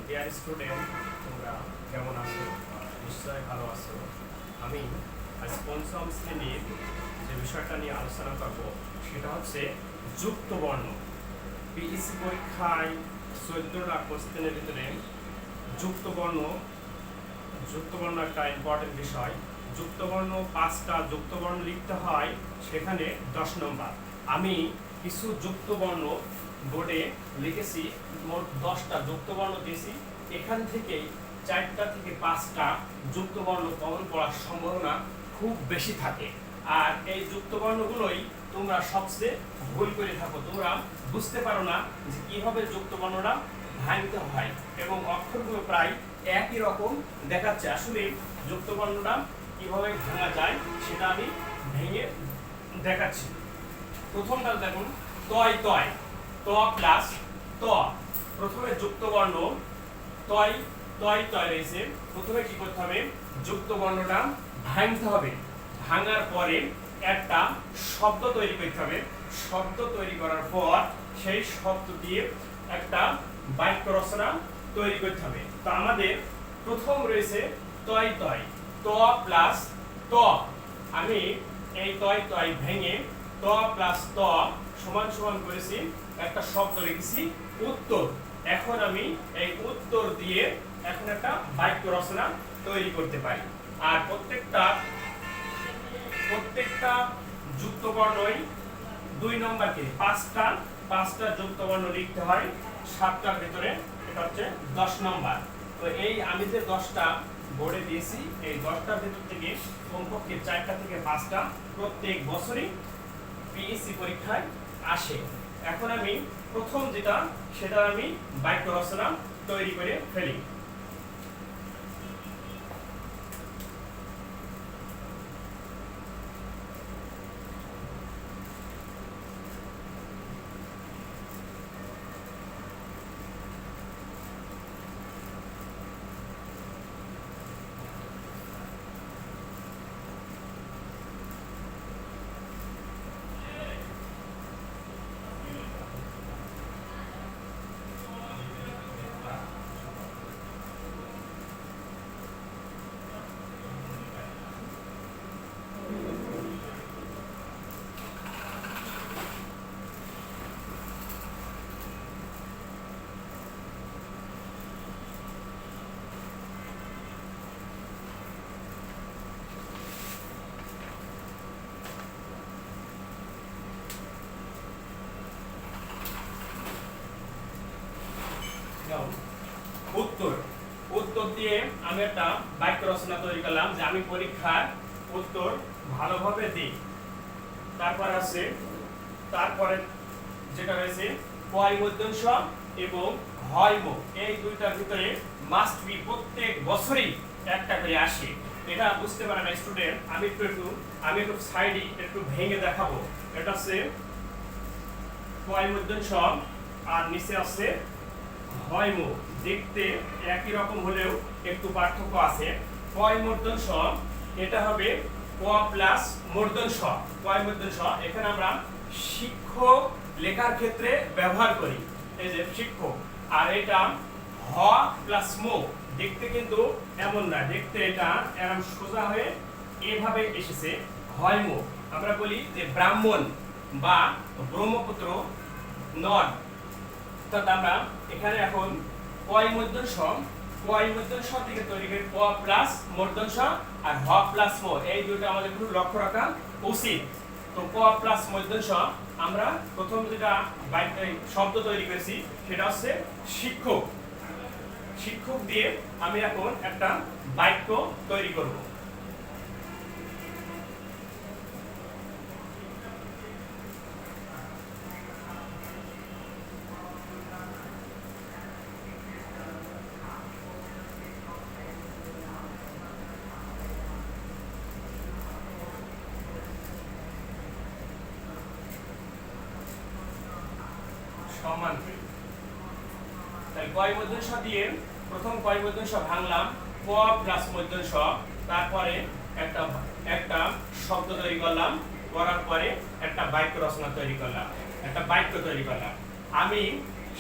Dear student, তোমরা কেমন আছো? নিশ্চয়ই ভালো আছো। আমি আজ পঞ্চম শ্রেণীর যে বিষয়টা নিয়ে আলোচনা করব সেটা হচ্ছে যুক্ত বর্ণ। পিইসি পরীক্ষায় 14টা কোশ্চেনের ভিতরে যুক্ত বর্ণ একটা ইম্পর্টেন্ট বিষয়। যুক্তবর্ণ 5টা যুক্তবর্ণ লিখতে হয়, সেখানে 10 নম্বর। আমি কিছু যুক্তবর্ণ বোর্ডে লিখেছি, মোট 10টা যুক্তবর্ণ দিয়েছি। এখান থেকেই 4টা থেকে 5টা যুক্তবর্ণ কমন পড়ার সম্ভাবনা খুব বেশি থাকে। আর এই যুক্তবর্ণগুলোই তোমরা সবচেয়ে ভুল করে থাকো। তোমরা বুঝতে পারো না যে কিভাবে যুক্তবর্ণটা ভাঙতে হয়, এবং অক্ষরগুলো প্রায় একই রকম দেখাচ্ছে। আসলে যুক্তবর্ণটা কিভাবে ভাঙা যায় সেটা আমি ভেঙে দেখাচ্ছি। প্রথমটা দেখুন, তয় তয়, ত প্লাস ত। প্রথমে যুক্তবর্ণ তয় তয় তয় রয়েছে। প্রথমে কি করতে হবে? যুক্তবর্ণটা ভাঙতে হবে। ভাঙার পরে একটা শব্দ তৈরি করতে হবে। শব্দ তৈরি করার পর সেই শব্দ দিয়ে একটা বাক্য রচনা তৈরি করতে হবে। তো আমাদের প্রথম রয়েছে তয় তয়, ত প্লাস ত। আমি এই তয় তয় ভেঙে ত প্লাস ত সমান সমান করেছি, একটা শব্দ লিখেছি উত্তর। এখন আমি এই উত্তর দিয়ে এখন একটা বাক্য রচনা তৈরি করতে পারি। আর প্রত্যেকটা যুক্তবর্ণই 2 নম্বর করে পাঁচটা যুক্তবর্ণ লিখতে হয় 7টার ভিতরে। এটা হচ্ছে 10 নম্বর। তো এই আমি যে 10টা বোর্ডে দিয়েছি, এই 10টার ভিতর থেকে কমপক্ষে 4টা থেকে 5টা প্রত্যেক বছরই পিএসসি পরীক্ষায় আসে। এখন আমি প্রথম যেটা সেটা আমি বাক্য রচনা তৈরি করে ফেলি। উত্তর দিয়ে আমি একটা বাক্য রচনা তৈরি করলাম যে আমি পরীক্ষার উত্তর ভালোভাবে দিই। তারপরে যেটা রয়েছে পয় মধ্যাংশ এবং হয় মুখ, এই দুইটার ভিতরে মাস্ট বি প্রত্যেক বছরই একটা করে আসে। এটা বুঝতে পারে না স্টুডেন্ট, আমি একটু সাইডে একটু ভেঙে দেখাবো। এটা হচ্ছে পয় মধ্যাংশ আর নিচে আছে হয় মুখ। দেখতে একই রকম হলেও একটু পার্থক্য আছে। পয় মূর্ধন্য ষ, এটা হবে ক প্লাস মূর্ধন্য ষ। পয় মূর্ধন্য ষ এখানে আমরা শিক্ষক লেখার ক্ষেত্রে ব্যবহার করি, এই যে শিক্ষক। আর এটা হ প্লাস মো, দেখতে কিন্তু এমন না, দেখতে এটা এরকম সোজা হয়ে এভাবে এসেছে হয় মো। আমরা বলি যে ব্রাহ্মণ বা ব্রহ্মপুত্র নদ। অর্থাৎ আমরা এখানে এখন পয় মূর্ধন্য ষ থেকে তৈরি করি ক প্লাস মূর্ধন্য ষ আর হ প্লাস ম, এই দুটো আমাদের একটু লক্ষ্য রাখা উচিত। তো ক প্লাস মূর্ধন্য ষ আমরা প্রথম যেটা শব্দ তৈরি করেছি সেটা হচ্ছে শিক্ষক। শিক্ষক দিয়ে আমি এখন একটা বাক্য তৈরি করব। সমান তাহলে কয় মূর্ধন্য ষ দিয়ে প্রথম কয় মূর্ধন্য ষ ভাঙলাম, ক প্লাস মূর্ধন্য ষ। তারপরে একটা শব্দ তৈরি করলাম, করার পরে একটা বাক্য রচনা তৈরি করলাম, একটা বাক্য তৈরি করলাম। আমি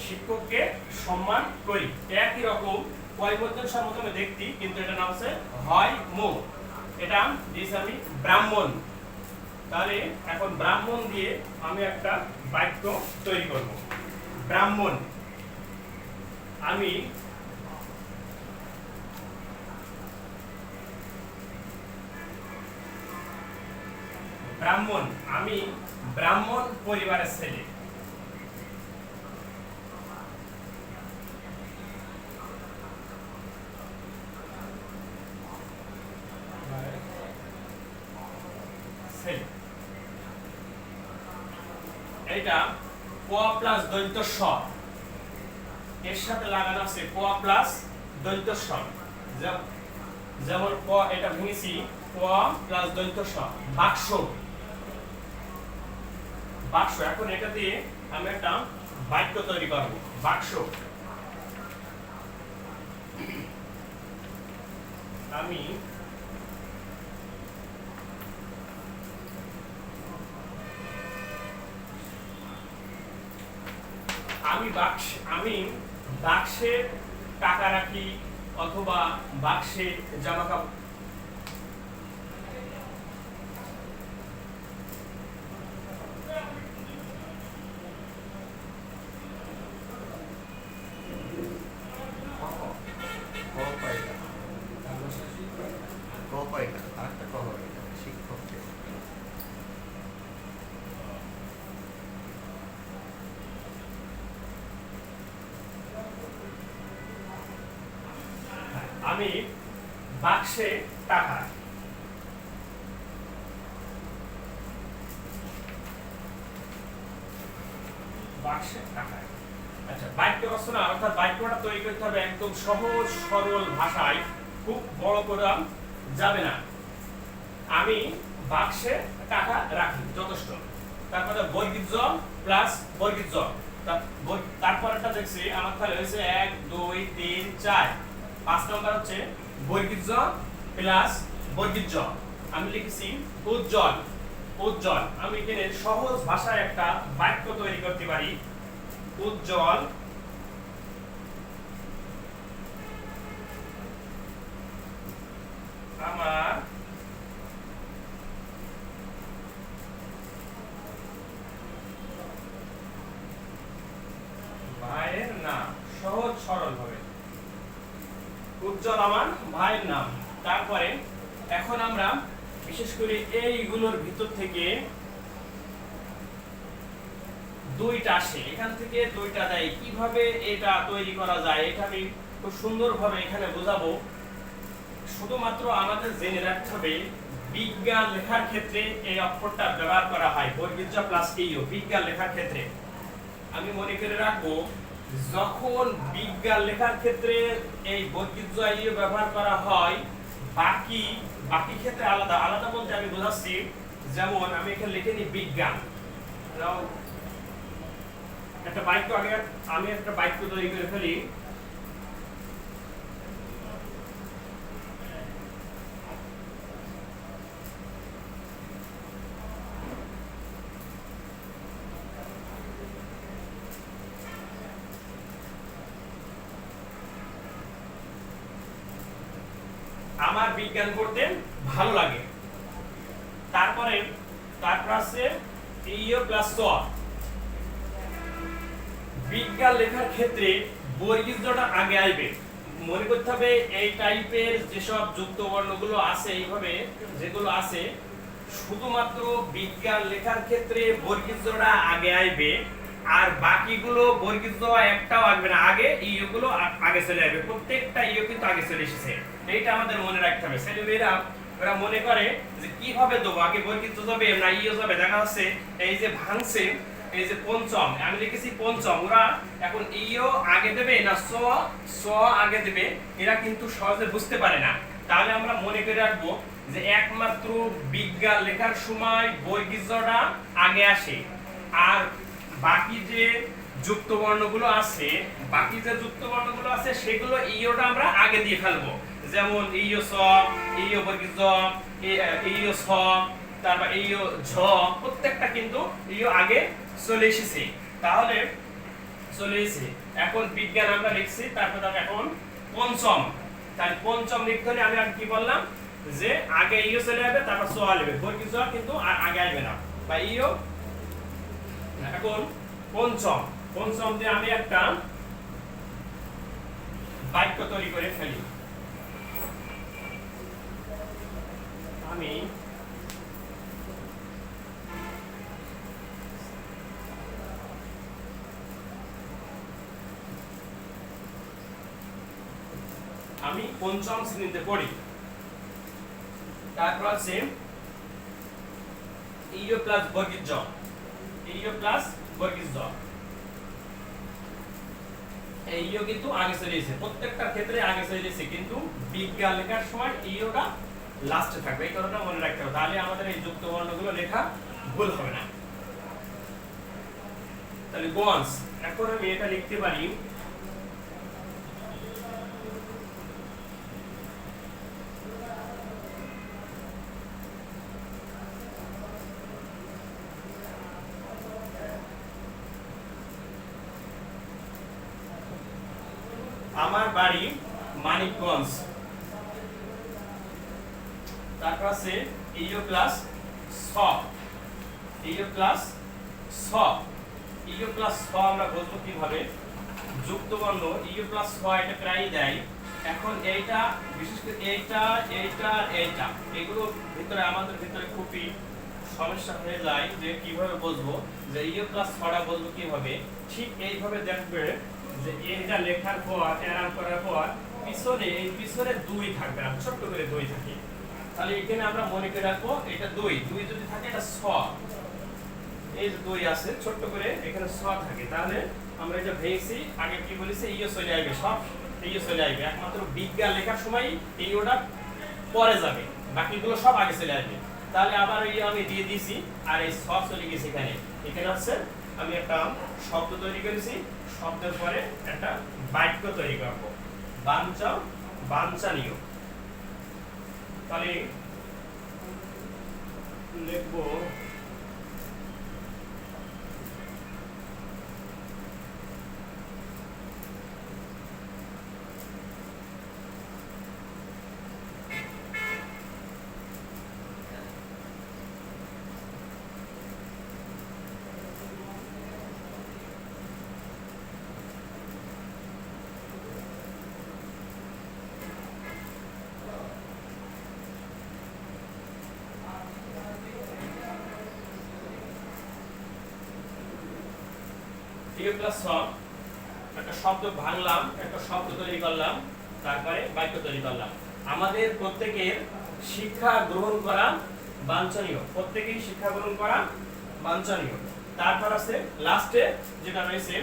শিক্ষককে সম্মান করি। একই রকম পরিবর্তন সর্বপ্রথমে দেখতি, কিন্তু এটা নাম হচ্ছে হয় মো, এটা দিয়েছি আমি ব্রাহ্মণ। তাহলে এখন ব্রাহ্মণ দিয়ে আমি একটা বাক্য তৈরি করব। ব্রাহ্মণ, আমি ব্রাহ্মণ, আমি ব্রাহ্মণ পরিবারের ছেলে। এটা ক প্লাস দৈন্ত স, এর সাথে লাগানো আছে ক প্লাস দৈন্ত স। যেমন ক, এটা ভেঙেছি ক প্লাস দৈন্ত স, বাক্স। বাক্স, এখন এটা দিয়ে আমি একটা বাক্য তৈরি করব। বাক্স, আমি আমি বাক্সে টাকা রাখি অথবা বাক্সে জামা কাপড়। আমি বাক্সে টাকা, বাক্সে টাকা। আচ্ছা, বাক্য রচনা অর্থাৎ বাক্যটা তৈরি করতে হবে একদম সহজ সরল ভাষায়, খুব বড় করে যাবে না। আমি বাক্সে টাকা রাখি, যথেষ্ট। তারপরে বর্গিত জ প্লাস বর্গিত জ, তারপরটা দেখছি আমার তাহলে হয়েছে 1 2 3 4, 5 নাম্বার হচ্ছে বর্গিত জ প্লাস বর্গিত জ। আমি লিখেছি উজ্জ্বল। উজ্জ্বল, আমি এখানে সহজ ভাষায় একটা বাক্য তৈরি করতে পারি। উজ্জ্বল আমার ভাইয়ের নাম। সহজ সরল ভাবে উজ্জ্বল আমার ভাইয়ের নাম। তারপরে এখন আমরা বিশেষ করে এইগুলোর ভিতর থেকে দুইটা আসে, এখান থেকে দুইটা দেয়, কিভাবে এটা তৈরি করা যায় এটা আমি খুব সুন্দরভাবে এখানে বোঝাবো। শুধুমাত্র আমাদের জেনে রাখতে হবে বিজ্ঞান লেখার ক্ষেত্রে এই অক্ষরটা ব্যবহার করা হয়, বর্গিত জ প্লাস ইও। বিজ্ঞান লেখার ক্ষেত্রে আমি মনে করে রাখবো, যখন বিজ্ঞান লেখার ক্ষেত্রে এই বর্গিত জ ইও ব্যবহার করা হয়, বাকি ক্ষেত্রে আলাদা। আলাদা বলতে আমি বোঝাচ্ছি, যেমন আমি এখানে লিখে নিই বিজ্ঞান, একটা বাক্য, আগে আমি একটা বাক্য তৈরি করে ফেলি। আমার বিজ্ঞান পড়তে ভালো লাগে। তারপর আছে ইও প্লাস স। বিজ্ঞান লেখার ক্ষেত্রে বর্গিত জটা আগে আসবে। মনে করতে হবে এই টাইপের যেসব যুক্ত বর্ণগুলো আছে, এইভাবে যেগুলো আছে, শুধুমাত্র বিজ্ঞান লেখার ক্ষেত্রে বর্গিত জটা আগে আসবে, আর বাকিগুলো বর্গিত জ একটাও আসবে না, আগে ইও গুলো আগে চলে আসবে। প্রত্যেকটা ইও কিন্তু আগে চলে এসেছে, এইটা আমাদের মনে রাখতে হবে। ছেলেমেয়েরা ওরা মনে করে যে কিভাবে দেবো, আগে বর্গিত যাবে না ইও যাবে। দেখা যাচ্ছে এই যে ভাঙছে, এই যে পঞ্চম, আমি লিখেছি পঞ্চম, ওরা এখন ইও আগে দেবে না স আগে দেবে, এরা কিন্তু সহজে বুঝতে পারে না। তাহলে আমরা মনে করে রাখবো যে একমাত্র বিজ্ঞান লেখার সময় বর্গিত জটা আগে আসে, আর বাকি যে যুক্ত বর্ণগুলো আছে, সেগুলো ইওটা আমরা আগে দিয়ে ফেলবো। যেমন ইও স, ইও বর্গিত জ, ইও স, তারপর ইও ঝ, প্রত্যেকটা কিন্তু ইও আগে চলে এসেছে। তাহলে চলে এসেছে। এখন বিজ্ঞান আমরা লিখছি, তারপর এখন পঞ্চম, তাই পঞ্চম লিখতে হলে আমি আর কি বললাম যে আগে ইও চলে যাবে, তারপর স আসবে, বর্গীয় জ কিন্তু আগে আসবে না, বা ইও। এখন পঞ্চম, পঞ্চম দিয়ে আমি একটা বাক্য তৈরি করে ফেলি। আমি পঞ্চম শ্রেণীতে পড়ি। তারপর আছে ইও প্লাস বর্গীয় জ, ইও প্লাস বর্গীয় জ। এই ইও কিন্তু আগে চলে এসেছে, প্রত্যেকটা ক্ষেত্রে আগে চলে এসেছে, কিন্তু বিজ্ঞান লেখার সময় ইওটা লাস্টে থাকবে, এই কথাটা মনে রাখতে হবে, তাহলে আমাদের এই যুক্ত বর্ণগুলো লেখা ভুল হবে না। তাহলে গোয়ান্স, এখন আমি এটা লিখতে পারি আমার বাড়ি মানিকগঞ্জ। তারপর আছে ইও প্লাস স, ইও প্লাস স, ইও প্লাস স আমরা বলবো কিভাবে, যুক্ত বর্ণ ইও প্লাস স এটা প্রায় দেয়। এখন এইটা বিশেষ করে এইটা এইটা এইটা এগুলো ভিতরে আমাদের ভিতরে খুবই সমস্যা হয়ে যায় যে কিভাবে বুঝবো যে ইও প্লাস সটা বলবো কিভাবে। ঠিক এইভাবে দেখবে যে এটা লেখার পর আরাম করার পর পিছনে এই পিছনে দুই থাকবে না, ছোট করে দুই থাকে, তাহলে এখানে আমরা মনে করে রাখবো এটা দুই, দুই যদি থাকে এটা ছ, এই যে দুই আছে ছোট করে এখানে ছ থাকে, তাহলে আমরা এটা ভেঙেছি। আগে কি বলেছি ইও চলে আসবে, সব ইও চলে আসবে, একমাত্র বিজ্ঞান লেখার সময় ইওটা পরে যাবে, বাকিগুলো সব আগে চলে আসবে। তাহলে আবার এই আমি দিয়ে দিয়েছি, আর এই ছ চলে গেছে এখানে, এখানে হচ্ছে আমি একটা শব্দ তৈরি করেছি, শব্দের পরে একটা বাক্য তৈরি করব, বাঞ্ছা বাঞ্ছনীয়। তাহলে লিখবো ইও প্লাস স, একটা শব্দ ভাঙলাম, একটা শব্দ তৈরি করলাম, তারপরে বাক্য তৈরি করলাম। আমাদের প্রত্যেকের শিক্ষা গ্রহণ করা বাঞ্ছনীয়, প্রত্যেকেই শিক্ষা গ্রহণ করা বাঞ্ছনীয়। তারপর আছে লাস্টে যেটা রয়েছে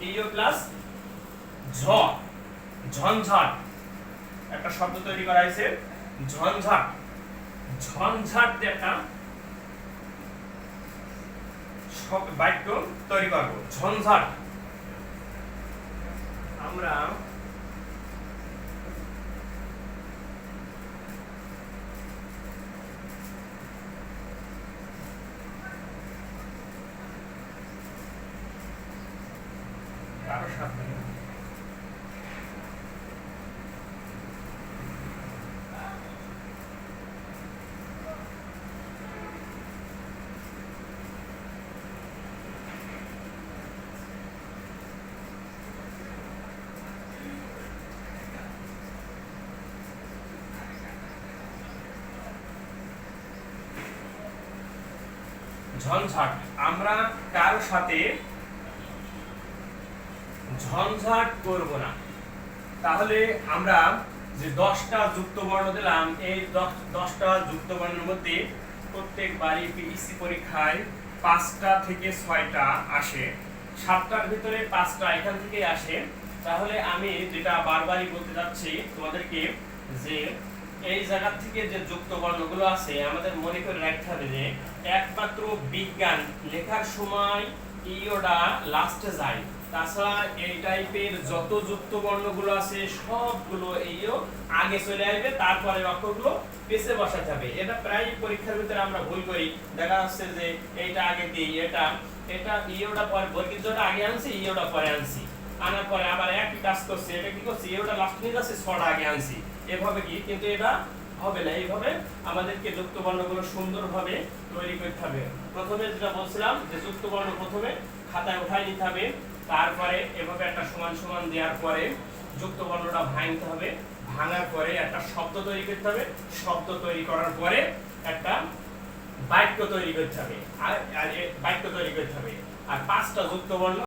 ইও প্লাস ঝ, ঝঞ্ঝাট, একটা শব্দ তৈরি করা হয়েছে ঝঞ্ঝাট, ঝঞ্ঝাট দিয়ে একটা বাক্য তৈরি করবো, ঝঞ্ঝাট। আমরা কারো সাথে ঝঞ্ঝাট, আমরা কারো সাথে ঝঞ্ঝাট করব না। তাহলে আমরা যে 10টা যুক্ত বর্ণ দিলাম, এই 10টা যুক্ত বর্ণের মধ্যে প্রত্যেকবারই পিইসি পরীক্ষায় 5টা থেকে 6টা আসে, 7টার ভিতরে 5টা এখান থেকে আসে। তাহলে আমি যেটা বারবারই বলতে যাচ্ছি তোমাদেরকে, যে এই জায়গা থেকে যে যুক্ত বর্ণগুলো আছে আমাদের মনে করে রাখতে হবে যে একমাত্র বিজ্ঞান লেখার সময় ইওটা লাস্টে যায়, তাছাড়া এই টাইপের যত যুক্ত বর্ণগুলো আছে সবগুলো ইও আগে চলে আসবে, তারপরে অক্ষরগুলো পেছে বসাতে হবে। এটা প্রায় পরীক্ষার ভিতরে আমরা ভুল করি, দেখা যাচ্ছে যে এইটা আগে দিই, এটা এটা ইওটা পরে বর্গীয় জোড়া আগে আনছি ইওটা পরে আনছি আনার পরে আবার একই কাজ করছি এটা কি করছি ইওটা লাস্ট নিয়ে যাচ্ছে ছড়া আগে আনছি এভাবে কি কিন্তু এটা হবে না এইভাবে আমাদেরকে যুক্ত বর্ণগুলো সুন্দরভাবে তৈরি করতে হবে প্রথমে যেটা বলছিলাম যে যুক্ত বর্ণ প্রথমে খাতায় উঠাই নিতে হবে তারপরে এভাবে একটা সমান সমান দেওয়ার পরে যুক্ত বর্ণটা ভাঙতে হবে ভাঙার পরে একটা শব্দ তৈরি করতে হবে শব্দ তৈরি করার পরে একটা বাক্য তৈরি করতে হবে আর বাক্য তৈরি করতে হবে আর 5টা যুক্ত বর্ণ